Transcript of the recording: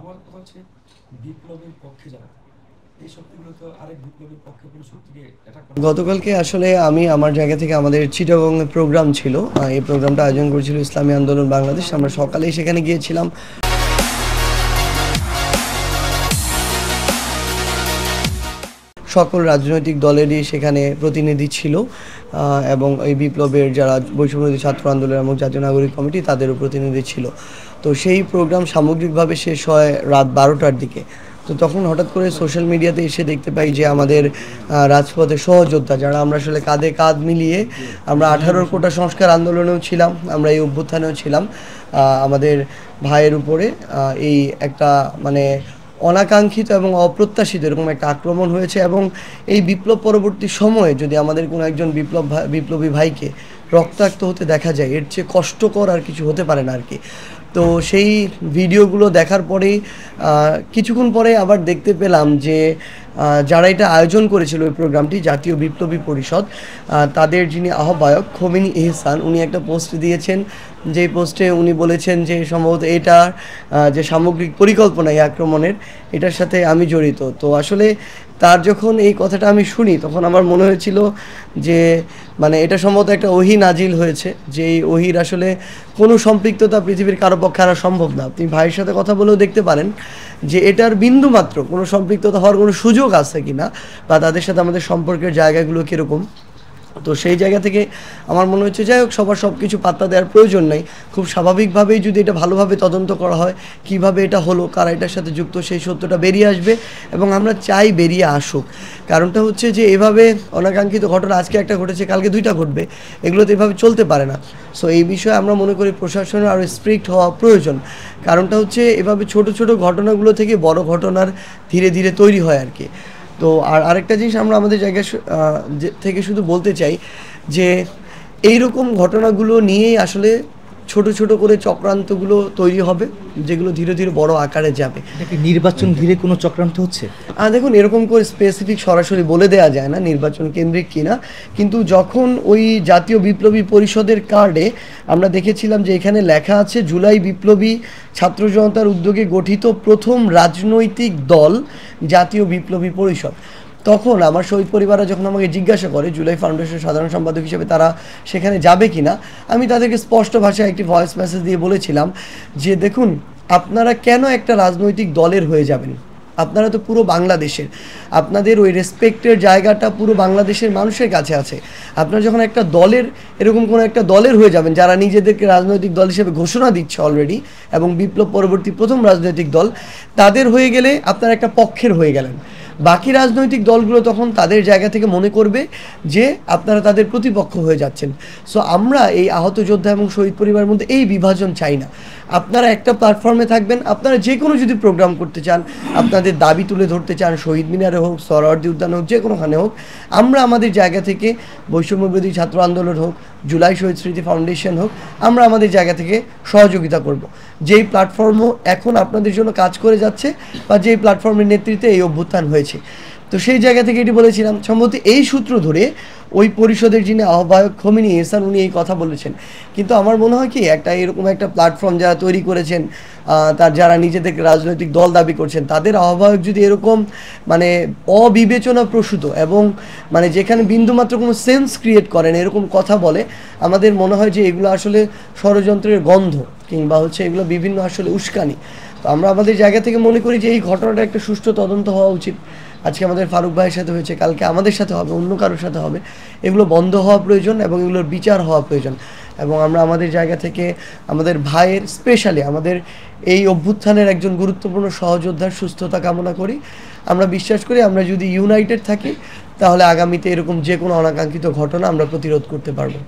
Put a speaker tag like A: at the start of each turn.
A: আমার কথা হচ্ছে বিপ্লবের পক্ষে যারা এই শক্তিগুলো তো আরেক বিপ্লবের পক্ষে কোনো শক্তিকে অ্যাটাক করে। গতকালকে আসলে আমি আমার জায়গা থেকে আমাদের চিটাগং প্রোগ্রাম ছিল, এই প্রোগ্রামটা আয়োজন করেছিল ইসলামী আন্দোলন বাংলাদেশ। আমরা সকালেই সেখানে গিয়েছিলাম। সকল রাজনৈতিক দলেরই সেখানে প্রতিনিধি ছিল এবং এই বিপ্লবের যারা বৈষম্যবিরোধী ছাত্র আন্দোলন এবং জাতীয় নাগরিক কমিটি তাদেরও প্রতিনিধি ছিল। তো সেই প্রোগ্রাম সামগ্রিকভাবে শেষ হয় রাত 12টার দিকে। তো তখন হঠাৎ করে সোশ্যাল মিডিয়াতে এসে দেখতে পাই যে আমাদের রাজপথের সহযোদ্ধা যারা আমরা আসলে কাঁধে কাঁধ মিলিয়ে আমরা 18 কোটা সংস্কার আন্দোলনেও ছিলাম, আমরা এই অভ্যুত্থানেও ছিলাম, আমাদের ভাইয়ের উপরে এই একটা মানে অনাকাঙ্ক্ষিত এবং অপ্রত্যাশিত এরকম একটা আক্রমণ হয়েছে। এবং এই বিপ্লব পরবর্তী সময়ে যদি আমাদের কোনো একজন বিপ্লবী ভাইকে রক্তাক্ত হতে দেখা যায়, এর চেয়ে কষ্টকর আর কিছু হতে পারে না আর কি। তো সেই ভিডিওগুলো দেখার পরেই কিছুক্ষণ পরে আবার দেখতে পেলাম যে যারা এটা আয়োজন করেছিল ওই প্রোগ্রামটি, জাতীয় বিপ্লবী পরিষদ, তাদের যিনি আহ্বায়ক খোমেনি এহসান, উনি একটা পোস্ট দিয়েছেন। যেই পোস্টে উনি বলেছেন যে সম্ভবত এটা যে সামগ্রিক পরিকল্পনা এই আক্রমণের, এটার সাথে আমি জড়িত। তো আসলে তার যখন এই কথাটা আমি শুনি তখন আমার মনে হয়েছিল যে মানে এটা সম্ভবত একটা ওহী নাজিল হয়েছে, যে এই ওহীর আসলে কোনো সম্পৃক্ততা পৃথিবীর কারো পক্ষে আনা সম্ভব না। আপনি ভাইয়ের সাথে কথা বলেও দেখতে পারেন যে এটার বিন্দুমাত্র কোনো সম্পৃক্ততা হওয়ার কোনো সুযোগ আছে কি না, বা তাদের সাথে আমাদের সম্পর্কের জায়গাগুলো কীরকম। তো সেই জায়গা থেকে আমার মনে হচ্ছে যাই হোক, সবার সব কিছু পাত্তা দেওয়ার প্রয়োজন নেই। খুব স্বাভাবিকভাবেই যদি এটা ভালোভাবে তদন্ত করা হয়, কিভাবে এটা হলো, কারা এটার সাথে যুক্ত, সেই সত্যটা বেরিয়ে আসবে এবং আমরা চাই বেরিয়ে আসুক। কারণটা হচ্ছে যে এভাবে অনাকাঙ্ক্ষিত ঘটনা আজকে একটা ঘটেছে, কালকে 2টা ঘটবে, এগুলো তো এভাবে চলতে পারে না। সো এই বিষয়ে আমরা মনে করি প্রশাসনের আরও স্ট্রিক্ট হওয়া প্রয়োজন। কারণটা হচ্ছে এভাবে ছোট ছোট ঘটনাগুলো থেকে বড় ঘটনার ধীরে ধীরে তৈরি হয় আর কি। তো আরেকটা জিনিস আমরা আমাদের জায়গা থেকে শুধু বলতে চাই যে এইরকম ঘটনাগুলো নিয়েই আসলে ছোট ছোট করে চক্রান্তগুলো তৈরি হবে, যেগুলো ধীরে ধীরে বড় আকারে যাবে।
B: নির্বাচন ঘিরে কোনো চক্রান্ত হচ্ছে?
A: দেখুন, এরকম করে স্পেসিফিক সরাসরি বলে দেওয়া যায় না নির্বাচন কেন্দ্রিক কিনা, কিন্তু যখন ওই জাতীয় বিপ্লবী পরিষদের কার্ডে আমরা দেখেছিলাম যে এখানে লেখা আছে জুলাই বিপ্লবী ছাত্র জনতার উদ্যোগে গঠিত প্রথম রাজনৈতিক দল জাতীয় বিপ্লবী পরিষদ, তখন আমার শহীদ পরিবাররা যখন আমাকে জিজ্ঞাসা করে জুলাই ফাউন্ডেশনের সাধারণ সম্পাদক হিসেবে তারা সেখানে যাবে কিনা, আমি তাদেরকে স্পষ্ট ভাষায় একটি ভয়েস মেসেজ দিয়ে বলেছিলাম যে দেখুন, আপনারা কেন একটা রাজনৈতিক দলের হয়ে যাবেন? আপনারা তো পুরো বাংলাদেশের, আপনাদের ওই রেসপেক্টের জায়গাটা পুরো বাংলাদেশের মানুষের কাছে আছে। আপনারা যখন একটা দলের, এরকম কোনো একটা দলের হয়ে যাবেন যারা নিজেদেরকে রাজনৈতিক দল হিসেবে ঘোষণা দিচ্ছে অলরেডি, এবং বিপ্লব পরবর্তী প্রথম রাজনৈতিক দল, তাদের হয়ে গেলে আপনারা একটা পক্ষের হয়ে গেলেন। বাকি রাজনৈতিক দলগুলো তখন তাদের জায়গা থেকে মনে করবে যে আপনারা তাদের প্রতিপক্ষ হয়ে যাচ্ছেন। সো আমরা এই আহত যোদ্ধা এবং শহীদ পরিবারের মধ্যে এই বিভাজন চাই না। আপনারা একটা প্ল্যাটফর্মে থাকবেন, আপনারা যে কোনো যদি প্রোগ্রাম করতে চান, আপনাদের দাবি তুলে ধরতে চান, শহীদ মিনারে হোক, সোহরাওয়ার্দী উদ্যানে হোক, যে কোনোখানে হোক, আমরা আমাদের জায়গা থেকে, বৈষম্যবিরোধী ছাত্র আন্দোলন হোক, জুলাই শহীদ স্মৃতি ফাউন্ডেশন হোক, আমরা আমাদের জায়গা থেকে সহযোগিতা করব। যেই প্ল্যাটফর্মও এখন আপনাদের জন্য কাজ করে যাচ্ছে বা যেই প্ল্যাটফর্মের নেতৃত্বে এই অভ্যুত্থান হয়েছে, তো সেই জায়গা থেকে এটি বলেছিলাম। সম্ভবত এই সূত্র ধরে ওই পরিষদের যিনি আহ্বায়ক খোমেনি এহসান, উনি এই কথা বলেছেন। কিন্তু আমার মনে হয় কি, একটা এরকম একটা প্ল্যাটফর্ম যারা তৈরি করেছেন, তার যারা নিজেদেরকে রাজনৈতিক দল দাবি করছেন, তাদের আহ্বায়ক যদি এরকম মানে অবিবেচনা প্রসূত এবং মানে যেখানে বিন্দুমাত্র কোনো সেন্স ক্রিয়েট করেন এরকম কথা বলে, আমাদের মনে হয় যে এগুলো আসলে ষড়যন্ত্রের গন্ধ, কিংবা হচ্ছে এগুলো বিভিন্ন আসলে উস্কানি। তো আমরা আমাদের জায়গা থেকে মনে করি যে এই ঘটনাটা একটা সুষ্ঠু তদন্ত হওয়া উচিত। আজকে আমাদের ফারুক ভাইয়ের সাথে হয়েছে, কালকে আমাদের সাথে হবে, অন্য কারোর সাথে হবে। এগুলো বন্ধ হওয়া প্রয়োজন এবং এগুলোর বিচার হওয়া প্রয়োজন। এবং আমরা আমাদের জায়গা থেকে আমাদের ভাইয়ের, স্পেশালি আমাদের এই অভ্যুত্থানের একজন গুরুত্বপূর্ণ সহযোদ্ধার সুস্থতা কামনা করি। আমরা বিশ্বাস করি আমরা যদি ইউনাইটেড থাকি তাহলে আগামীতে এরকম যে কোনো অনাকাঙ্ক্ষিত ঘটনা আমরা প্রতিরোধ করতে পারবো।